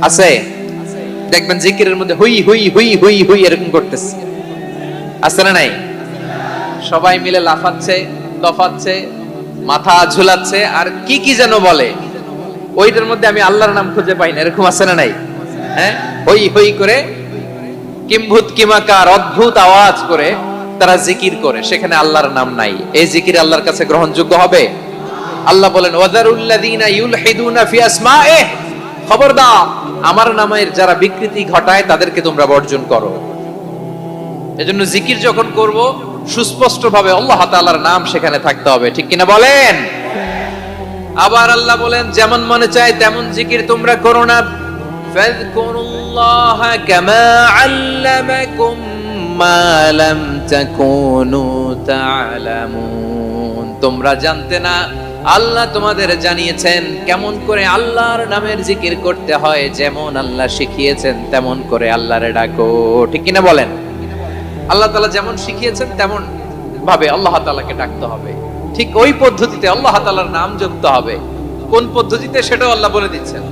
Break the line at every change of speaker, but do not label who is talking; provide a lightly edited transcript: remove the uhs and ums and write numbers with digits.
আছে? দেখবেন জিকিরের মধ্যে হুই হুই হুই হুই হুই এরকম করতেছে, আছে না নাই? সবাই মিলে লাফাচ্ছে, দফাচ্ছে, মাথা ঝুলাচ্ছে, আর কি কি যেন বলে, ওইটার মধ্যে আমি আল্লাহর নাম খুঁজে পাই না, এরকম আছে না নাই? হ্যাঁ, হই হই করে কিম্ভূত কিমাকার অদ্ভুত আওয়াজ করে তারা জিকির করে, সেখানে আল্লাহর নাম নাই। এই জিকির আল্লাহর কাছে গ্রহণযোগ্য হবে? আল্লাহ বলেন ওয়াদারুল্লাযীনা ইউলহিদুনা ফি আসমাইহি, খবরদার আমার নামের যারা বিকৃতি ঘটায় তাদেরকে তোমরা বর্জন করো। এজন্য জিকির যখন করব সুস্পষ্ট ভাবে আল্লাহ তাআলার নাম সেখানে থাকতে হবে, ঠিক কিনা বলেন? আবার আল্লাহ বলেন যেমন মনে চায় তেমন জিকির তোমরা করো না। ফাযকুরুল্লাহা কামা আল্লামাকুম মা লাম তাকুনু তা'লামুন, তোমরা জানতে না, আল্লাহ তোমাদের জানিয়েছেন কেমন করে আল্লাহর নামের জিকির করতে হয়, যেমন আল্লাহ শিখিয়েছেন তেমন করে আল্লাহরে ডাকো, ঠিক কিনা বলেন? আল্লাহ তাআলা যেমন শিখিয়েছেন তেমন ভাবে আল্লাহ তাআলাকে ডাকতে হবে, ঠিক ওই পদ্ধতিতে আল্লাহ তাআলার নাম জপতে হবে। কোন পদ্ধতিতে সেটাও আল্লাহ বলে দিচ্ছেন।